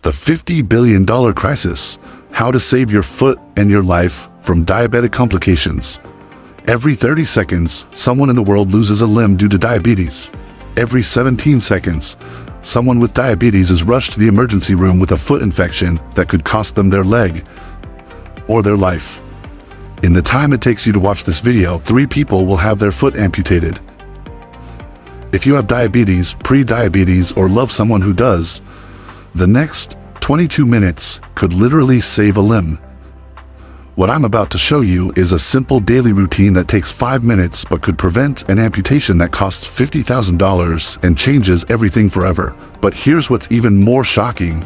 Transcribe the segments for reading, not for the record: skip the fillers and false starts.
The $50 billion crisis: how to save your foot and your life from diabetic complications. Every 30 seconds, someone in the world loses a limb due to diabetes. Every 17 seconds, someone with diabetes is rushed to the emergency room with a foot infection that could cost them their leg or their life. In the time it takes you to watch this video, 3 people will have their foot amputated. If you have diabetes, pre-diabetes, or love someone who does, the next 22 minutes could literally save a limb. What I'm about to show you is a simple daily routine that takes 5 minutes but could prevent an amputation that costs $50,000 and changes everything forever. But here's what's even more shocking.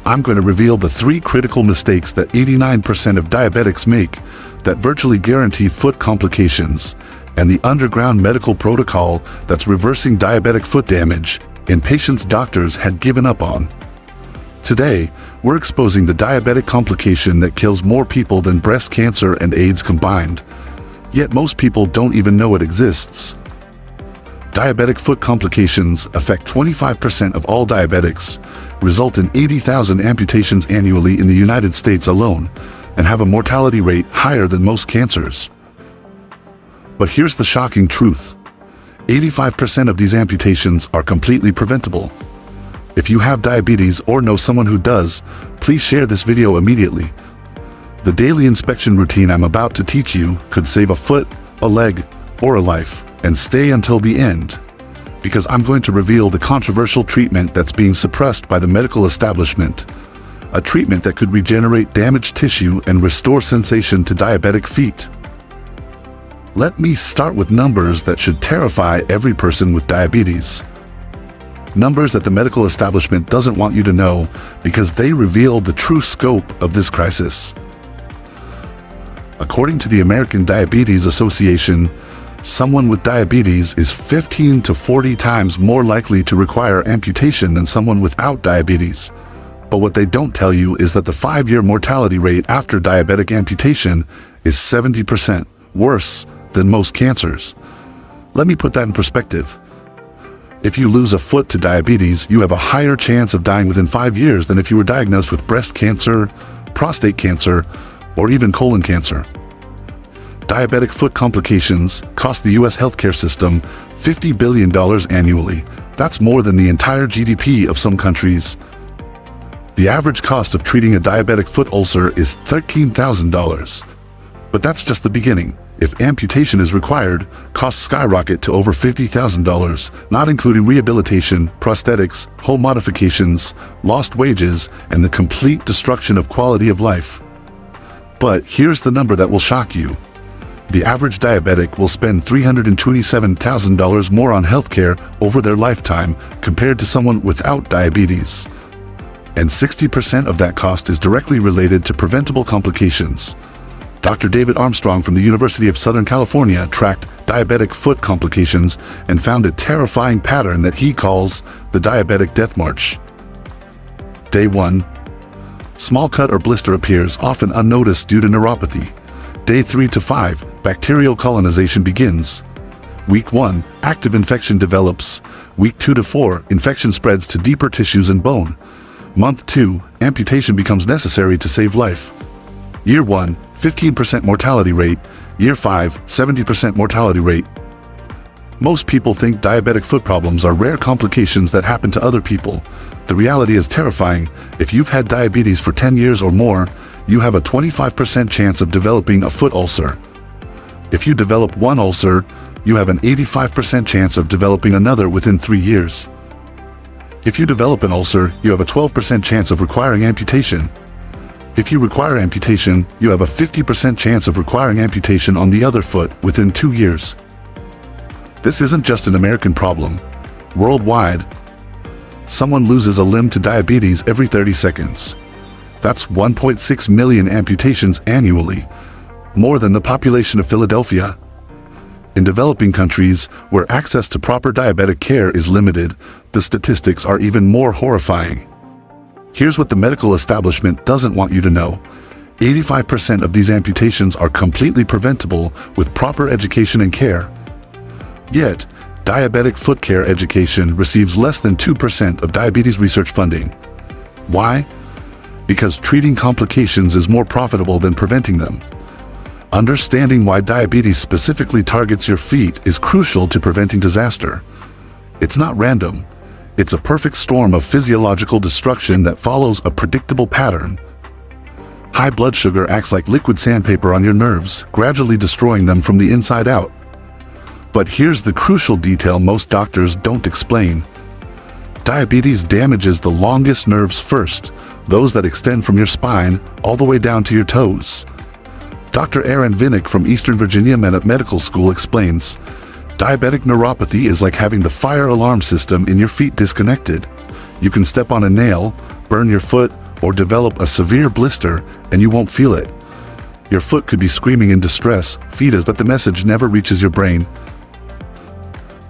I'm going to reveal the 3 critical mistakes that 89% of diabetics make that virtually guarantee foot complications, and the underground medical protocol that's reversing diabetic foot damage in patients doctors had given up on. Today, we're exposing the diabetic complication that kills more people than breast cancer and AIDS combined. Yet most people don't even know it exists. Diabetic foot complications affect 25% of all diabetics, result in 80,000 amputations annually in the United States alone, and have a mortality rate higher than most cancers. But here's the shocking truth. 85% of these amputations are completely preventable. If you have diabetes or know someone who does, please share this video immediately. The daily inspection routine I'm about to teach you could save a foot, a leg, or a life. And stay until the end, because I'm going to reveal the controversial treatment that's being suppressed by the medical establishment. A treatment that could regenerate damaged tissue and restore sensation to diabetic feet. Let me start with numbers that should terrify every person with diabetes. Numbers that the medical establishment doesn't want you to know because they reveal the true scope of this crisis. According to the American Diabetes Association, someone with diabetes is 15 to 40 times more likely to require amputation than someone without diabetes. But what they don't tell you is that the 5-year mortality rate after diabetic amputation is 70% worse than most cancers. Let me put that in perspective. If you lose a foot to diabetes, you have a higher chance of dying within 5 years than if you were diagnosed with breast cancer, prostate cancer, or even colon cancer. Diabetic foot complications cost the U.S. healthcare system $50 billion annually. That's more than the entire GDP of some countries. The average cost of treating a diabetic foot ulcer is $13,000. But that's just the beginning. If amputation is required, costs skyrocket to over $50,000, not including rehabilitation, prosthetics, home modifications, lost wages, and the complete destruction of quality of life. But here's the number that will shock you. The average diabetic will spend $327,000 more on healthcare over their lifetime compared to someone without diabetes. And 60% of that cost is directly related to preventable complications. Dr. David Armstrong from the University of Southern California tracked diabetic foot complications and found a terrifying pattern that he calls the diabetic death march. Day 1. Small cut or blister appears, often unnoticed due to neuropathy. Day 3 to 5, bacterial colonization begins. Week 1, active infection develops. Week 2 to 4, infection spreads to deeper tissues and bone. Month 2, amputation becomes necessary to save life. Year 1, 15% mortality rate. Year 5, 70% mortality rate. Most people think diabetic foot problems are rare complications that happen to other people. The reality is terrifying. If you've had diabetes for 10 years or more, you have a 25% chance of developing a foot ulcer. If you develop one ulcer, you have an 85% chance of developing another within 3 years. If you develop an ulcer, you have a 12% chance of requiring amputation. If you require amputation, you have a 50% chance of requiring amputation on the other foot within 2 years. This isn't just an American problem. Worldwide, someone loses a limb to diabetes every 30 seconds. That's 1.6 million amputations annually, more than the population of Philadelphia. In developing countries, where access to proper diabetic care is limited, the statistics are even more horrifying. Here's what the medical establishment doesn't want you to know. 85% of these amputations are completely preventable with proper education and care. Yet, diabetic foot care education receives less than 2% of diabetes research funding. Why? Because treating complications is more profitable than preventing them. Understanding why diabetes specifically targets your feet is crucial to preventing disaster. It's not random. It's a perfect storm of physiological destruction that follows a predictable pattern. High blood sugar acts like liquid sandpaper on your nerves, gradually destroying them from the inside out. But here's the crucial detail most doctors don't explain. Diabetes damages the longest nerves first, those that extend from your spine all the way down to your toes. Dr. Aaron Vinnick from Eastern Virginia Medical School explains, diabetic neuropathy is like having the fire alarm system in your feet disconnected. You can step on a nail, burn your foot, or develop a severe blister, and you won't feel it. Your foot could be screaming in distress, but the message never reaches your brain.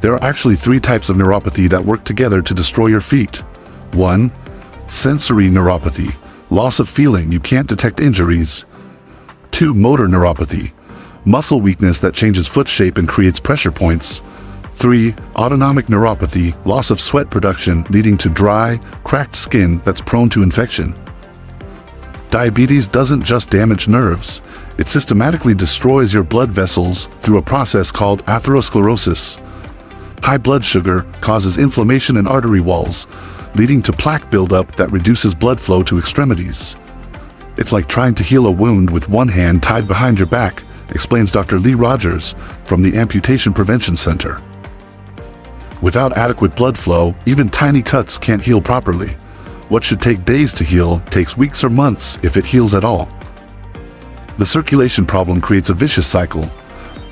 There are actually 3 types of neuropathy that work together to destroy your feet. 1. Sensory neuropathy, loss of feeling, you can't detect injuries. 2. Motor neuropathy, muscle weakness that changes foot shape and creates pressure points. 3. Autonomic neuropathy, loss of sweat production leading to dry, cracked skin that's prone to infection. Diabetes doesn't just damage nerves, it systematically destroys your blood vessels through a process called atherosclerosis. High blood sugar causes inflammation in artery walls, leading to plaque buildup that reduces blood flow to extremities. It's like trying to heal a wound with one hand tied behind your back, explains Dr. Lee Rogers from the Amputation Prevention Center. Without adequate blood flow, even tiny cuts can't heal properly. What should take days to heal takes weeks or months if it heals at all. The circulation problem creates a vicious cycle.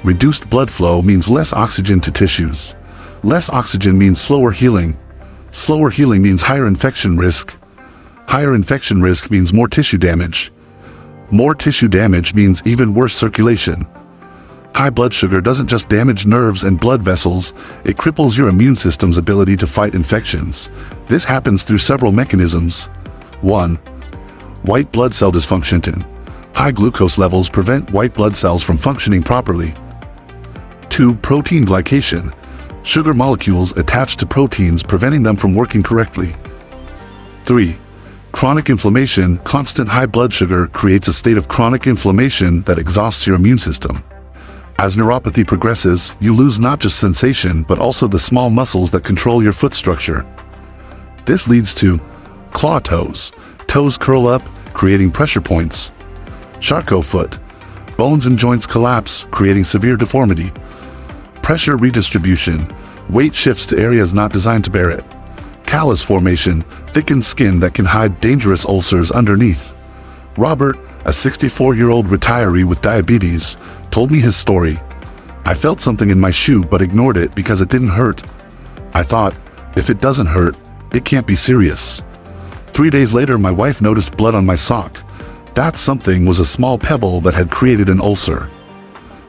Reduced blood flow means less oxygen to tissues. Less oxygen means slower healing. Slower healing means higher infection risk. Higher infection risk means more tissue damage. More tissue damage means even worse circulation. High blood sugar doesn't just damage nerves and blood vessels, it cripples your immune system's ability to fight infections. This happens through several mechanisms. 1. White blood cell dysfunction. High glucose levels prevent white blood cells from functioning properly. 2. Protein glycation. Sugar molecules attach to proteins, preventing them from working correctly. 3. Chronic inflammation. Constant high blood sugar creates a state of chronic inflammation that exhausts your immune system. As neuropathy progresses, you lose not just sensation but also the small muscles that control your foot structure. This leads to claw toes. Toes curl up, creating pressure points. Charcot foot. Bones and joints collapse, creating severe deformity. Pressure redistribution. Weight shifts to areas not designed to bear it. Callus formation. Thickened skin that can hide dangerous ulcers underneath. Robert, a 64-year-old retiree with diabetes, told me his story. I felt something in my shoe but ignored it because it didn't hurt. I thought, if it doesn't hurt, it can't be serious. 3 days later, my wife noticed blood on my sock. That something was a small pebble that had created an ulcer.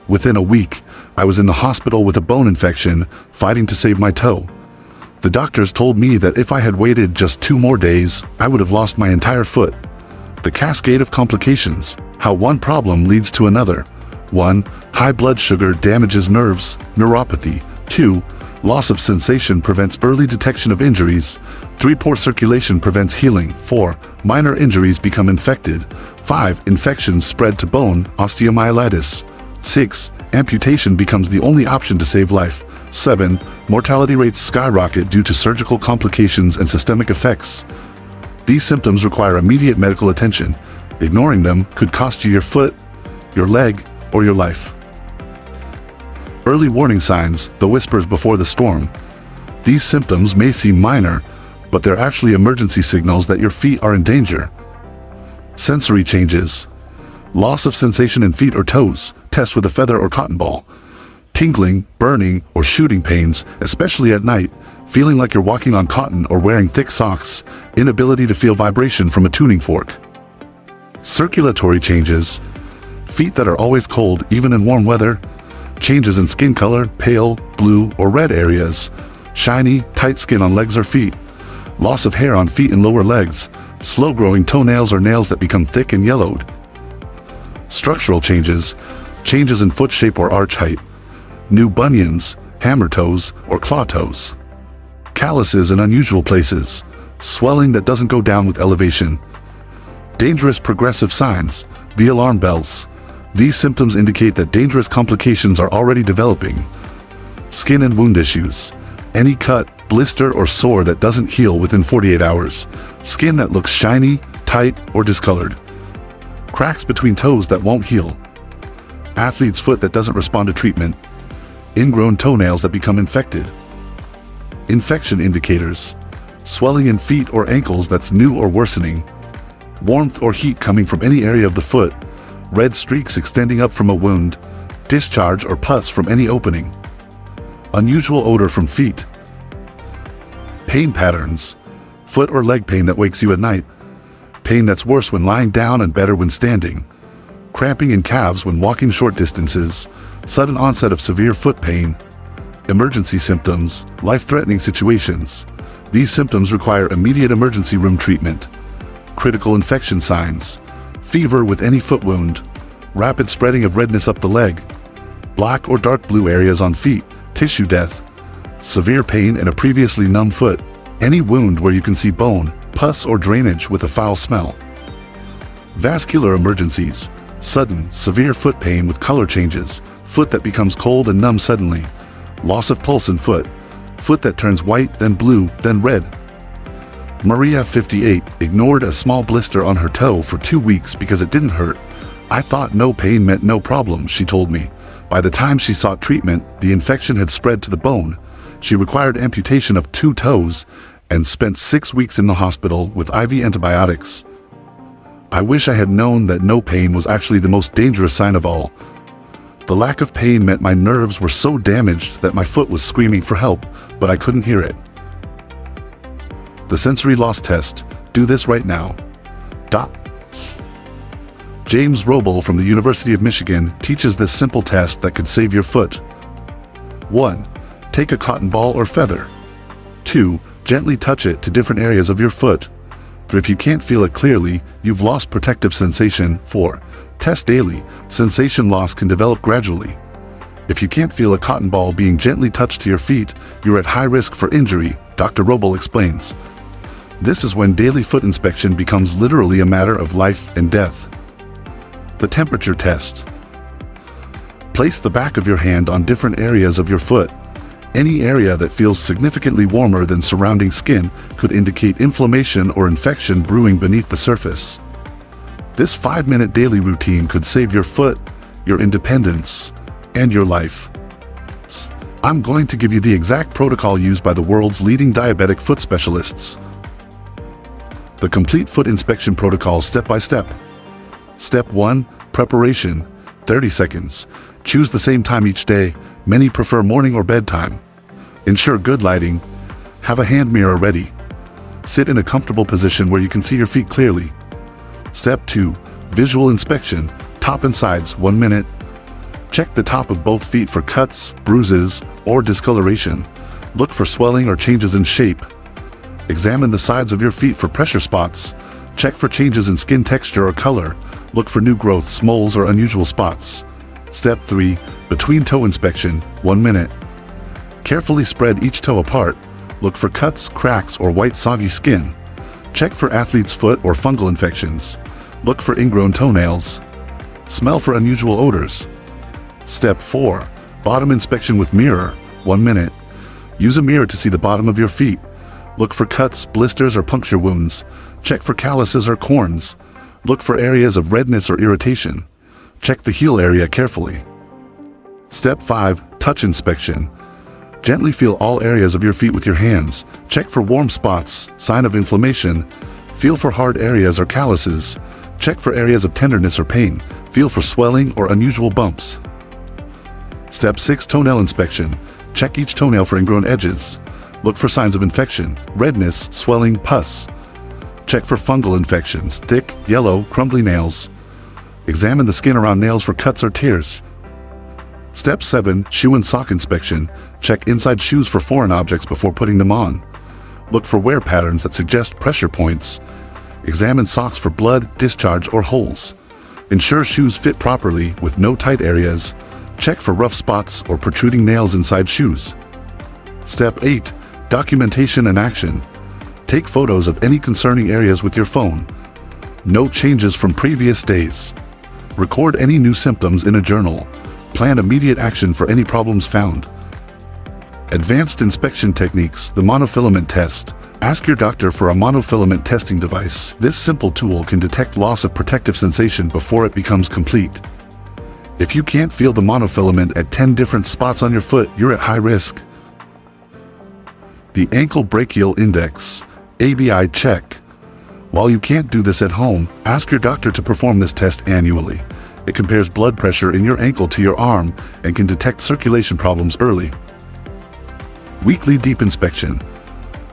Within a week, I was in the hospital with a bone infection, fighting to save my toe. The doctors told me that if I had waited just 2 more days, I would have lost my entire foot. The cascade of complications, how one problem leads to another. 1. High blood sugar damages nerves, neuropathy. 2. Loss of sensation prevents early detection of injuries. 3. Poor circulation prevents healing. 4. Minor injuries become infected. 5. Infections spread to bone, osteomyelitis. 6. Amputation becomes the only option to save life. 7. Mortality rates skyrocket due to surgical complications and systemic effects. These symptoms require immediate medical attention. Ignoring them could cost you your foot, your leg, or your life. Early warning signs, the whispers before the storm. These symptoms may seem minor, but they're actually emergency signals that your feet are in danger. Sensory changes. Loss of sensation in feet or toes. Test with a feather or cotton ball. Tingling, burning, or shooting pains, especially at night. Feeling like you're walking on cotton or wearing thick socks. Inability to feel vibration from a tuning fork. Circulatory changes. Feet that are always cold even in warm weather. Changes in skin color, pale, blue, or red areas. Shiny, tight skin on legs or feet. Loss of hair on feet and lower legs. Slow-growing toenails or nails that become thick and yellowed. Structural changes. Changes in foot shape or arch height. New bunions, hammer toes, or claw toes. Calluses in unusual places. swelling that doesn't go down with elevation. Dangerous progressive signs, the alarm bells. These symptoms indicate that dangerous complications are already developing. Skin and wound issues. Any cut, blister, or sore that doesn't heal within 48 hours. Skin that looks shiny, tight, or discolored. Cracks between toes that won't heal. Athlete's foot that doesn't respond to treatment. Ingrown toenails that become infected. Infection indicators. Swelling in feet or ankles that's new or worsening. Warmth or heat coming from any area of the foot. Red streaks extending up from a wound. Discharge or pus from any opening. Unusual odor from feet. Pain patterns. Foot or leg pain that wakes you at night. Pain that's worse when lying down and better when standing. Cramping in calves when walking short distances. Sudden onset of severe foot pain. Emergency symptoms, life-threatening situations. These symptoms require immediate emergency room treatment. Critical infection signs. Fever with any foot wound. Rapid spreading of redness up the leg. Black or dark blue areas on feet. Tissue death. Severe pain in a previously numb foot. Any wound where you can see bone, pus, or drainage with a foul smell. Vascular emergencies. Sudden, severe foot pain with color changes. Foot that becomes cold and numb suddenly. Loss of pulse in foot. Foot that turns white, then blue, then red. Maria, 58, ignored a small blister on her toe for 2 weeks because it didn't hurt. I thought no pain meant no problem, she told me. By the time she sought treatment, the infection had spread to the bone. She required amputation of 2 toes and spent 6 weeks in the hospital with IV antibiotics. I wish I had known that no pain was actually the most dangerous sign of all. The lack of pain meant my nerves were so damaged that my foot was screaming for help, but I couldn't hear it. The sensory loss test. Do this right now. James Roble from the University of Michigan teaches this simple test that could save your foot. 1. Take a cotton ball or feather. 2. Gently touch it to different areas of your foot. 3. If you can't feel it clearly, you've lost protective sensation. 4. Test daily. Sensation loss can develop gradually. If you can't feel a cotton ball being gently touched to your feet, you're at high risk for injury, Dr. Roble explains. This is when daily foot inspection becomes literally a matter of life and death. The temperature test. Place the back of your hand on different areas of your foot. Any area that feels significantly warmer than surrounding skin could indicate inflammation or infection brewing beneath the surface. This 5-minute daily routine could save your foot, your independence, and your life. I'm going to give you the exact protocol used by the world's leading diabetic foot specialists. The complete foot inspection protocol step by step. Step 1. Preparation. 30 seconds. Choose the same time each day. Many prefer morning or bedtime. Ensure good lighting. Have a hand mirror ready. Sit in a comfortable position where you can see your feet clearly. Step 2. Visual inspection. Top and sides, 1 minute. Check the top of both feet for cuts, bruises, or discoloration. Look for swelling or changes in shape. Examine the sides of your feet for pressure spots. Check for changes in skin texture or color. Look for new growths, moles, or unusual spots. Step 3. Between toe inspection, 1 minute. Carefully spread each toe apart. Look for cuts, cracks, or white soggy skin. Check for athlete's foot or fungal infections. Look for ingrown toenails. Smell for unusual odors. Step 4. Bottom inspection with mirror, 1 minute. Use a mirror to see the bottom of your feet. Look for cuts, blisters, or puncture wounds. Check for calluses or corns. Look for areas of redness or irritation. Check the heel area carefully. Step 5. Touch inspection. Gently feel all areas of your feet with your hands. Check for warm spots, sign of inflammation. Feel for hard areas or calluses. Check for areas of tenderness or pain. Feel for swelling or unusual bumps. Step 6. Toenail inspection. Check each toenail for ingrown edges. Look for signs of infection, redness, swelling, pus. Check for fungal infections, thick, yellow, crumbly nails. Examine the skin around nails for cuts or tears. Step 7. Shoe and sock inspection. Check inside shoes for foreign objects before putting them on. Look for wear patterns that suggest pressure points. Examine socks for blood, discharge, or holes. Ensure shoes fit properly with no tight areas. Check for rough spots or protruding nails inside shoes. Step 8. Documentation and action. Take photos of any concerning areas with your phone. Note changes from previous days. Record any new symptoms in a journal. Plan immediate action for any problems found. Advanced inspection techniques, the monofilament test. Ask your doctor for a monofilament testing device. This simple tool can detect loss of protective sensation before it becomes complete. If you can't feel the monofilament at 10 different spots on your foot, you're at high risk. The ankle brachial index, ABI check. While you can't do this at home, ask your doctor to perform this test annually. It compares blood pressure in your ankle to your arm and can detect circulation problems early. Weekly deep inspection.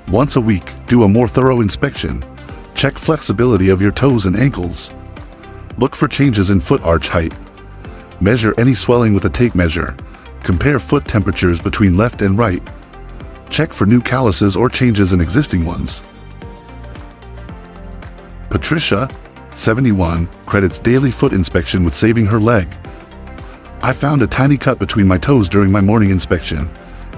Once a week, do a more thorough inspection. Check flexibility of your toes and ankles. Look for changes in foot arch height. Measure any swelling with a tape measure. Compare foot temperatures between left and right. Check for new calluses or changes in existing ones. Patricia, 71, credits daily foot inspection with saving her leg. I found a tiny cut between my toes during my morning inspection.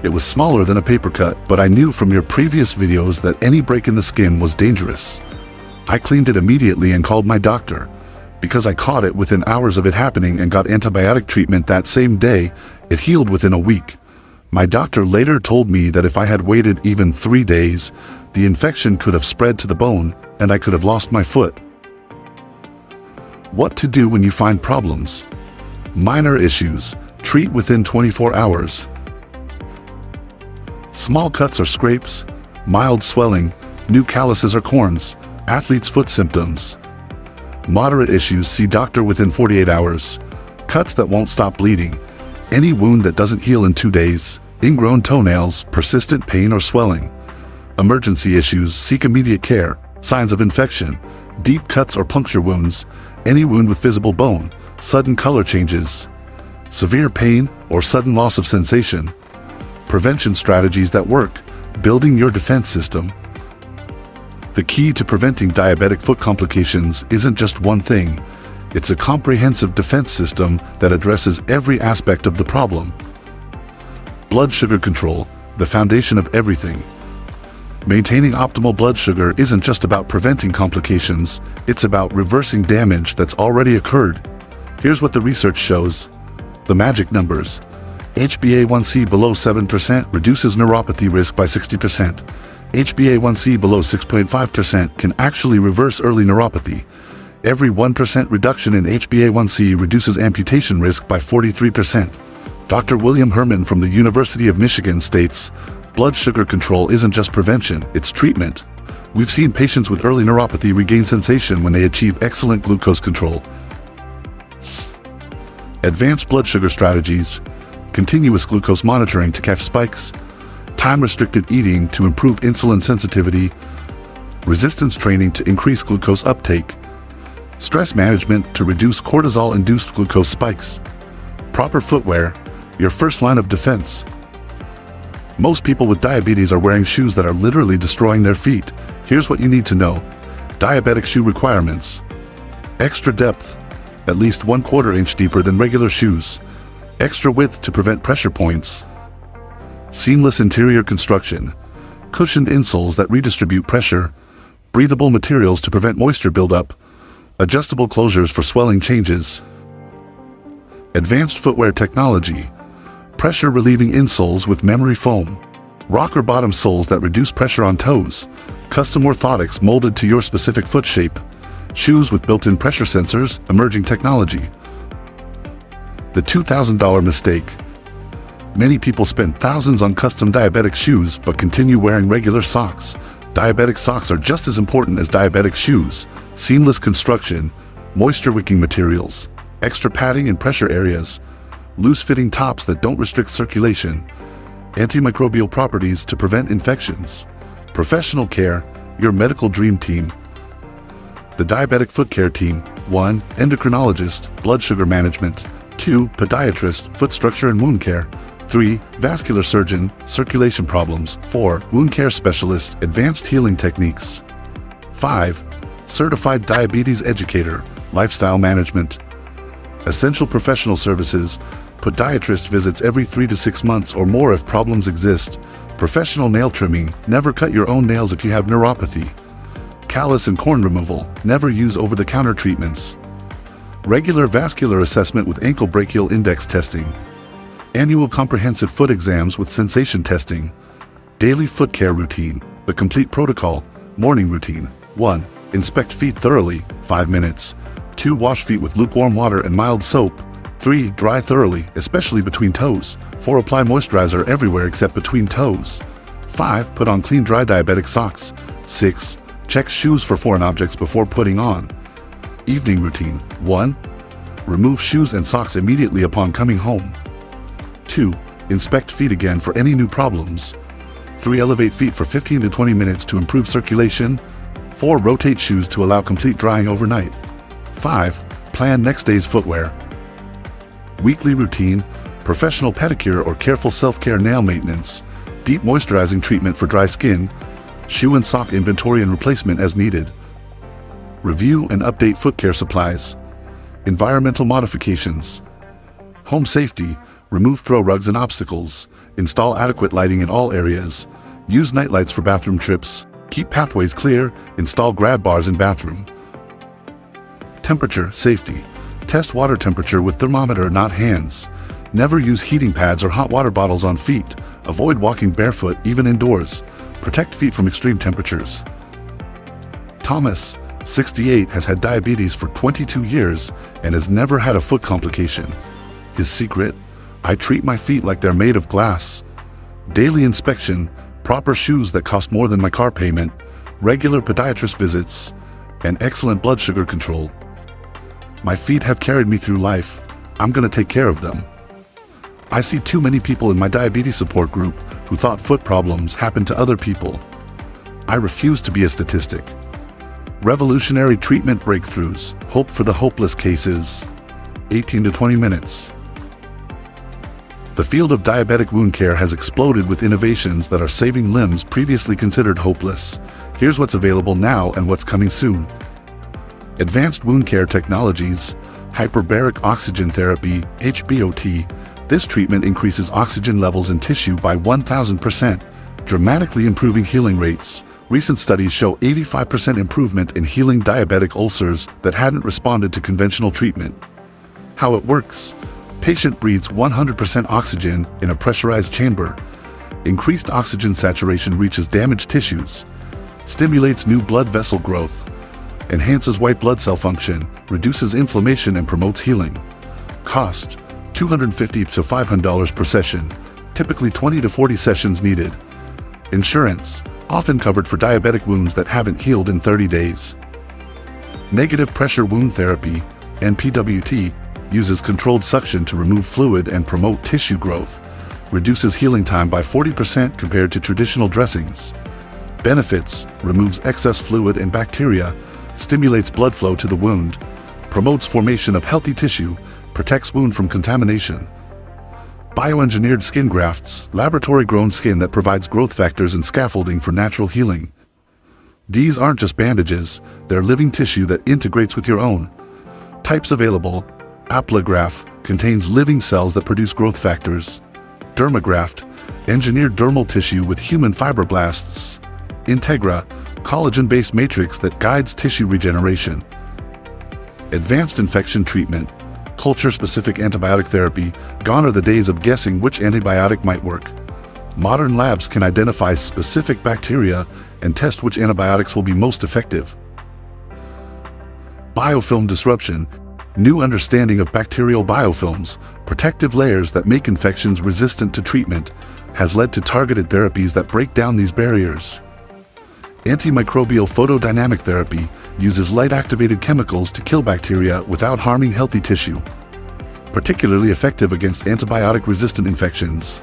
It was smaller than a paper cut, but I knew from your previous videos that any break in the skin was dangerous. I cleaned it immediately and called my doctor. Because I caught it within hours of it happening and got antibiotic treatment that same day, it healed within a week. My doctor later told me that if I had waited even 3 days, the infection could have spread to the bone and I could have lost my foot. What to do when you find problems? Minor issues. Treat within 24 hours. Small cuts or scrapes, mild swelling, new calluses or corns, athlete's foot symptoms. Moderate issues, see doctor within 48 hours. Cuts that won't stop bleeding. Any wound that doesn't heal in 2 days. Ingrown toenails, persistent pain or swelling. Emergency issues, seek immediate care. Signs of infection, deep cuts or puncture wounds, any wound with visible bone, sudden color changes. Severe pain or sudden loss of sensation. Prevention strategies that work, building your defense system. The key to preventing diabetic foot complications isn't just one thing. It's a comprehensive defense system that addresses every aspect of the problem. Blood sugar control, the foundation of everything. Maintaining optimal blood sugar isn't just about preventing complications, it's about reversing damage that's already occurred. Here's what the research shows. The magic numbers. HbA1c below 7% reduces neuropathy risk by 60%. HbA1c below 6.5% can actually reverse early neuropathy. Every 1% reduction in HbA1c reduces amputation risk by 43%. Dr. William Herman from the University of Michigan states, blood sugar control isn't just prevention, it's treatment. We've seen patients with early neuropathy regain sensation when they achieve excellent glucose control. Advanced blood sugar strategies, continuous glucose monitoring to catch spikes, time-restricted eating to improve insulin sensitivity, resistance training to increase glucose uptake, stress management to reduce cortisol-induced glucose spikes, proper footwear, your first line of defense. Most people with diabetes are wearing shoes that are literally destroying their feet. Here's what you need to know. Diabetic shoe requirements. Extra depth, at least 1/4 inch deeper than regular shoes. Extra width to prevent pressure points. Seamless interior construction. Cushioned insoles that redistribute pressure. Breathable materials to prevent moisture buildup. Adjustable closures for swelling changes. Advanced footwear technology. Pressure relieving insoles with memory foam. Rocker bottom soles that reduce pressure on toes. Custom orthotics molded to your specific foot shape. Shoes with built-in pressure sensors, emerging technology. The $2,000 mistake. Many people spend thousands on custom diabetic shoes but continue wearing regular socks. Diabetic socks are just as important as diabetic shoes. Seamless construction, moisture-wicking materials, extra padding in pressure areas, loose-fitting tops that don't restrict circulation, antimicrobial properties to prevent infections, professional care, your medical dream team. The Diabetic Foot Care Team: 1. Endocrinologist, blood sugar management. 2. Podiatrist, foot structure and wound care. 3. Vascular surgeon, circulation problems. 4. Wound care specialist, advanced healing techniques. 5. Certified diabetes educator, lifestyle management. Essential professional services, podiatrist visits every 3 to 6 months or more if problems exist. Professional nail trimming, never cut your own nails if you have neuropathy. Callus and corn removal, never use over-the-counter treatments. Regular vascular assessment with ankle brachial index testing. Annual comprehensive foot exams with sensation testing. Daily foot care routine, the complete protocol. Morning routine. 1. Inspect feet thoroughly, 5 minutes. 2. Wash feet with lukewarm water and mild soap. 3. Dry thoroughly, especially between toes. 4. Apply moisturizer everywhere except between toes. 5. Put on clean dry diabetic socks. 6. Check shoes for foreign objects before putting on. Evening routine. 1. Remove shoes and socks immediately upon coming home. 2. Inspect feet again for any new problems. 3. Elevate feet for 15 to 20 minutes to improve circulation. 4. Rotate shoes to allow complete drying overnight. 5. Plan next day's footwear. Weekly routine, professional pedicure or careful self-care nail maintenance, deep moisturizing treatment for dry skin, shoe and sock inventory and replacement as needed. Review and update foot care supplies. Environmental modifications. Home safety, remove throw rugs and obstacles, install adequate lighting in all areas, use nightlights for bathroom trips, keep pathways clear, install grab bars in bathroom. Temperature, safety. Test water temperature with thermometer, not hands. Never use heating pads or hot water bottles on feet. Avoid walking barefoot, even indoors. Protect feet from extreme temperatures. Thomas, 68, has had diabetes for 22 years and has never had a foot complication. His secret? I treat my feet like they're made of glass. Daily inspection, proper shoes that cost more than my car payment, regular podiatrist visits, and excellent blood sugar control. My feet have carried me through life. I'm gonna take care of them. I see too many people in my diabetes support group who thought foot problems happened to other people. I refuse to be a statistic. Revolutionary treatment breakthroughs, hope for the hopeless cases. 18 to 20 minutes. The field of diabetic wound care has exploded with innovations that are saving limbs previously considered hopeless. Here's what's available now and what's coming soon. Advanced wound care technologies, hyperbaric oxygen therapy, HBOT. This treatment increases oxygen levels in tissue by 1,000%, dramatically improving healing rates. Recent studies show 85% improvement in healing diabetic ulcers that hadn't responded to conventional treatment. How it works. Patient breathes 100% oxygen in a pressurized chamber. Increased oxygen saturation reaches damaged tissues, stimulates new blood vessel growth, enhances white blood cell function, reduces inflammation and promotes healing. Cost, $250 to $500 per session, typically 20 to 40 sessions needed. Insurance, often covered for diabetic wounds that haven't healed in 30 days. Negative pressure wound therapy, NPWT, uses controlled suction to remove fluid and promote tissue growth, reduces healing time by 40% compared to traditional dressings. Benefits, removes excess fluid and bacteria, stimulates blood flow to the wound, promotes formation of healthy tissue, protects wound from contamination. Bioengineered skin grafts, laboratory-grown skin that provides growth factors and scaffolding for natural healing. These aren't just bandages, they're living tissue that integrates with your own. Types available. Aplagraft, contains living cells that produce growth factors. Dermagraft, engineered dermal tissue with human fibroblasts. Integra, collagen-based matrix that guides tissue regeneration. Advanced infection treatment, culture-specific antibiotic therapy. Gone are the days of guessing which antibiotic might work. Modern labs can identify specific bacteria and test which antibiotics will be most effective. Biofilm disruption, new understanding of bacterial biofilms, protective layers that make infections resistant to treatment, has led to targeted therapies that break down these barriers. Antimicrobial photodynamic therapy uses light-activated chemicals to kill bacteria without harming healthy tissue, particularly effective against antibiotic-resistant infections.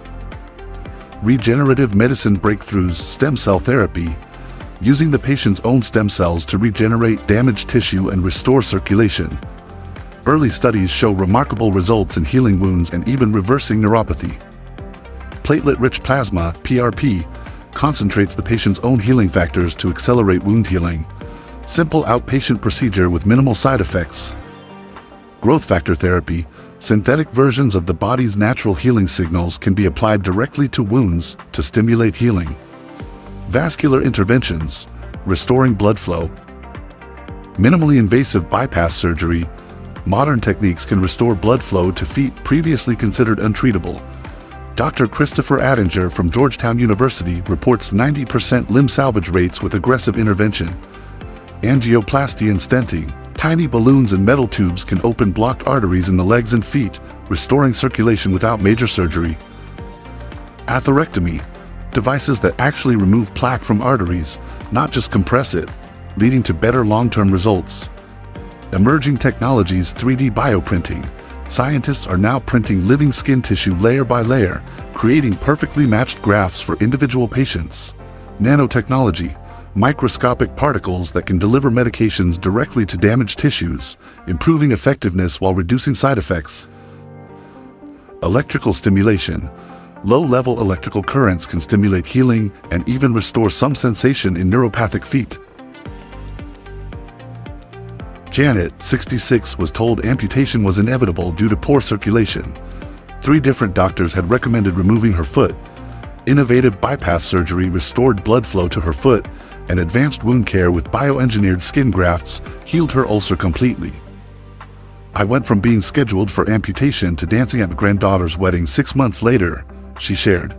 Regenerative medicine breakthroughs, stem cell therapy, using the patient's own stem cells to regenerate damaged tissue and restore circulation. Early studies show remarkable results in healing wounds and even reversing neuropathy. Platelet-rich plasma, PRP, concentrates the patient's own healing factors to accelerate wound healing. Simple outpatient procedure with minimal side effects. Growth factor therapy, Synthetic versions of the body's natural healing signals can be applied directly to wounds to stimulate healing. Vascular interventions, restoring blood flow. Minimally invasive bypass surgery. Modern techniques can restore blood flow to feet previously considered untreatable. Dr. Christopher Attinger from Georgetown University reports 90% limb salvage rates with aggressive intervention. Angioplasty and stenting. Tiny balloons and metal tubes can open blocked arteries in the legs and feet, restoring circulation without major surgery. Atherectomy. Devices that actually remove plaque from arteries, not just compress it, leading to better long-term results. Emerging technologies. 3D bioprinting. Scientists are now printing living skin tissue layer by layer, creating perfectly matched grafts for individual patients. Nanotechnology. Microscopic particles that can deliver medications directly to damaged tissues, improving effectiveness while reducing side effects. Electrical stimulation. Low-level electrical currents can stimulate healing and even restore some sensation in neuropathic feet. Janet, 66, was told amputation was inevitable due to poor circulation. 3 different doctors had recommended removing her foot. Innovative bypass surgery restored blood flow to her foot, and advanced wound care with bioengineered skin grafts healed her ulcer completely. I went from being scheduled for amputation to dancing at my granddaughter's wedding 6 months later, she shared.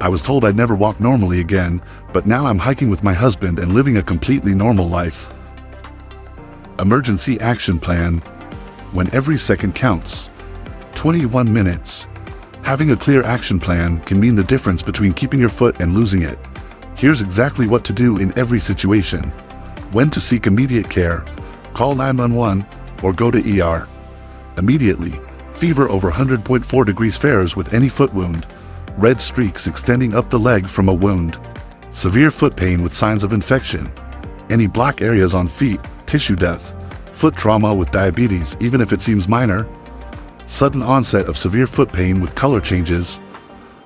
I was told I'd never walk normally again, but now I'm hiking with my husband and living a completely normal life. Emergency action plan. When every second counts. 21 minutes. Having a clear action plan can mean the difference between keeping your foot and losing it. Here's exactly what to do in every situation. When to seek immediate care. Call 911 or go to ER. Immediately. Fever over 100.4 degrees Fahrenheit with any foot wound. Red streaks extending up the leg from a wound. Severe foot pain with signs of infection. Any black areas on feet. Tissue death. Foot trauma with diabetes, even if it seems minor. Sudden onset of severe foot pain with color changes.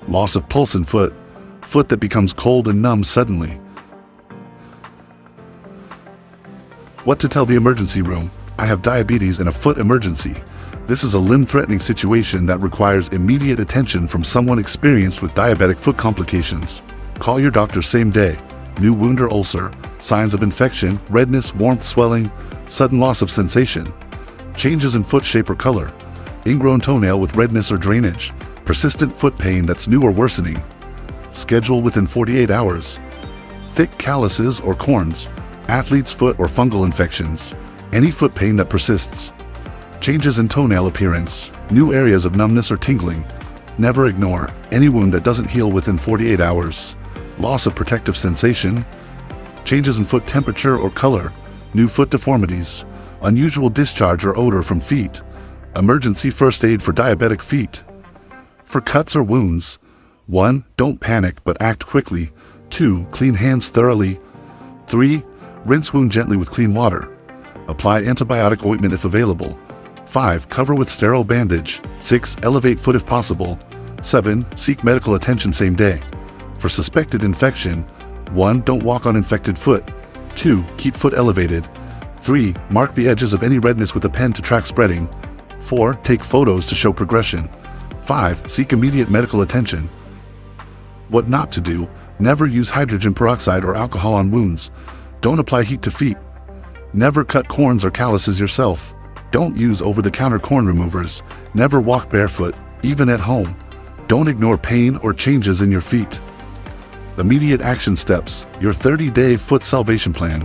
Loss of pulse in foot. Foot that becomes cold and numb suddenly. What to tell the emergency room? I have diabetes and a foot emergency. This is a limb-threatening situation that requires immediate attention from someone experienced with diabetic foot complications. Call your doctor same day. New wound or ulcer. Signs of infection, redness, warmth, swelling, sudden loss of sensation. Changes in foot shape or color. Ingrown toenail with redness or drainage. Persistent foot pain that's new or worsening. Schedule within 48 hours. Thick calluses or corns. Athlete's foot or fungal infections. Any foot pain that persists. Changes in toenail appearance. New areas of numbness or tingling. Never ignore any wound that doesn't heal within 48 hours. Loss of protective sensation. Changes in foot temperature or color, new foot deformities, unusual discharge or odor from feet, emergency first aid for diabetic feet. For cuts or wounds, 1. Don't panic but act quickly. 2. Clean hands thoroughly. 3. Rinse wound gently with clean water. Apply antibiotic ointment if available. 5. Cover with sterile bandage. 6. Elevate foot if possible. 7. Seek medical attention same day. For suspected infection, 1. Don't walk on infected foot. 2. Keep foot elevated. 3. Mark the edges of any redness with a pen to track spreading. 4. Take photos to show progression. 5. Seek immediate medical attention. What not to do: never use hydrogen peroxide or alcohol on wounds. Don't apply heat to feet. Never cut corns or calluses yourself. Don't use over-the-counter corn removers. Never walk barefoot, even at home. Don't ignore pain or changes in your feet. Immediate action steps: your 30-day foot salvation plan.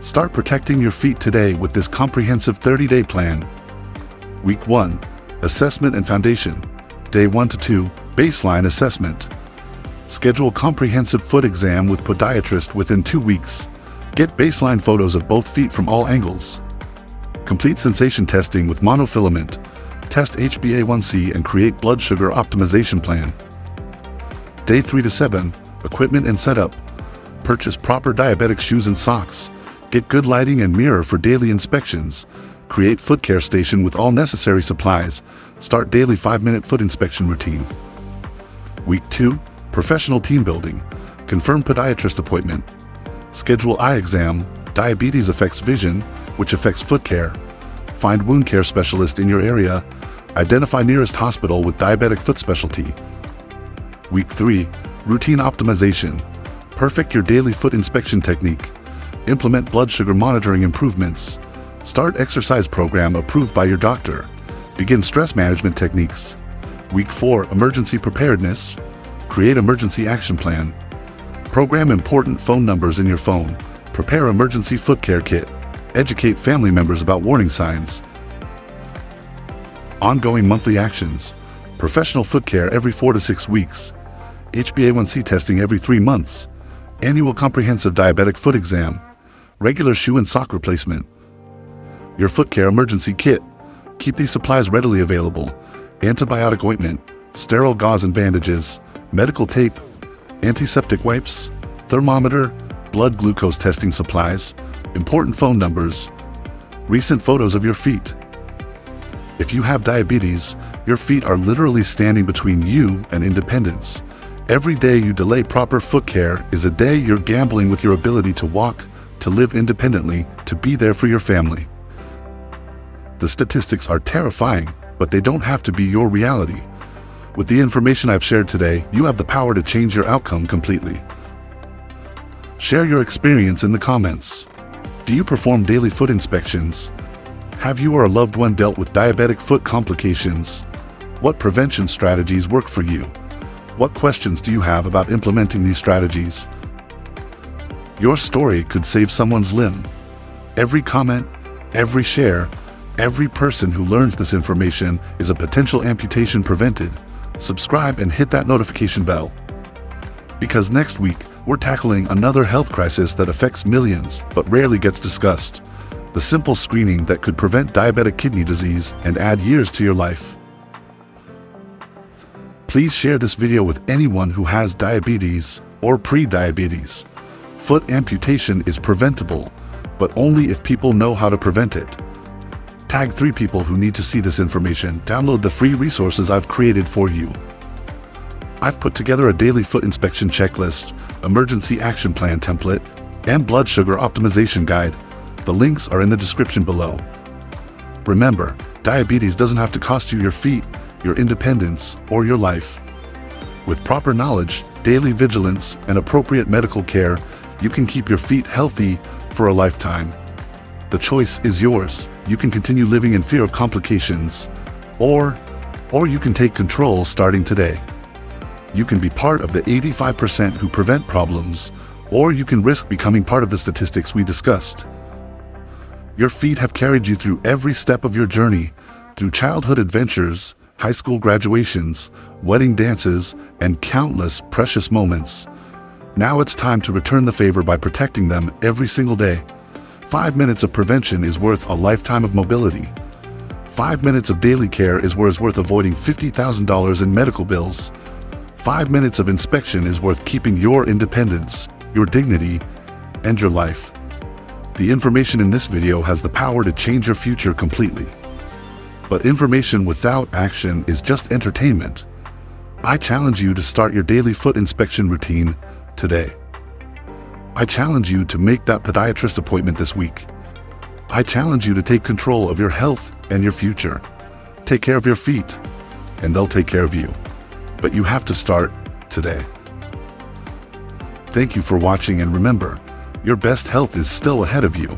Start protecting your feet today with this comprehensive 30-day plan. Week 1. Assessment and foundation. Day 1 to 2. Baseline assessment. Schedule comprehensive foot exam with podiatrist within 2 weeks. Get baseline photos of both feet from all angles. Complete sensation testing with monofilament. Test HbA1c and create blood sugar optimization plan. Day 3 to 7. Equipment and setup. Purchase proper diabetic shoes and socks. Get good lighting and mirror for daily inspections. Create foot care station with all necessary supplies. Start daily 5-minute foot inspection routine. Week 2. Professional team building. Confirm podiatrist appointment. Schedule eye exam. Diabetes affects vision, which affects foot care. Find wound care specialist in your area. Identify nearest hospital with diabetic foot specialty. Week 3. Routine optimization. Perfect your daily foot inspection technique. Implement blood sugar monitoring improvements. Start exercise program approved by your doctor. Begin stress management techniques. Week 4. Emergency preparedness. Create emergency action plan. Program important phone numbers in your phone. Prepare emergency foot care kit. Educate family members about warning signs. Ongoing monthly actions. Professional foot care every 4 to 6 weeks. HbA1c testing every 3 months. Annual comprehensive diabetic foot exam. Regular shoe and sock replacement. Your foot care emergency kit. Keep these supplies readily available. Antibiotic ointment, sterile gauze and bandages, medical tape, antiseptic wipes, thermometer, blood glucose testing supplies, important phone numbers, recent photos of your feet. If you have diabetes, your feet are literally standing between you and independence. Every day you delay proper foot care is a day you're gambling with your ability to walk, to live independently, to be there for your family. The statistics are terrifying, but they don't have to be your reality. With the information I've shared today, you have the power to change your outcome completely. Share your experience in the comments. Do you perform daily foot inspections? Have you or a loved one dealt with diabetic foot complications? What prevention strategies work for you? What questions do you have about implementing these strategies? Your story could save someone's limb. Every comment, every share, every person who learns this information is a potential amputation prevented. Subscribe and hit that notification bell. Because next week, we're tackling another health crisis that affects millions but rarely gets discussed. The simple screening that could prevent diabetic kidney disease and add years to your life. Please share this video with anyone who has diabetes or pre-diabetes. Foot amputation is preventable, but only if people know how to prevent it. Tag 3 people who need to see this information. Download the free resources I've created for you. I've put together a daily foot inspection checklist, emergency action plan template, and blood sugar optimization guide. The links are in the description below. Remember, diabetes doesn't have to cost you your feet, your independence, or your life. With proper knowledge, daily vigilance, and appropriate medical care, you can keep your feet healthy for a lifetime. The choice is yours. You can continue living in fear of complications, or you can take control starting today. You can be part of the 85% who prevent problems, or you can risk becoming part of the statistics we discussed. Your feet have carried you through every step of your journey, through childhood adventures, high school graduations, wedding dances, and countless precious moments. Now it's time to return the favor by protecting them every single day. 5 minutes of prevention is worth a lifetime of mobility. 5 minutes of daily care is worth avoiding $50,000 in medical bills. 5 minutes of inspection is worth keeping your independence, your dignity, and your life. The information in this video has the power to change your future completely. But information without action is just entertainment. I challenge you to start your daily foot inspection routine today. I challenge you to make that podiatrist appointment this week. I challenge you to take control of your health and your future. Take care of your feet, and they'll take care of you. But you have to start today. Thank you for watching, and remember, your best health is still ahead of you.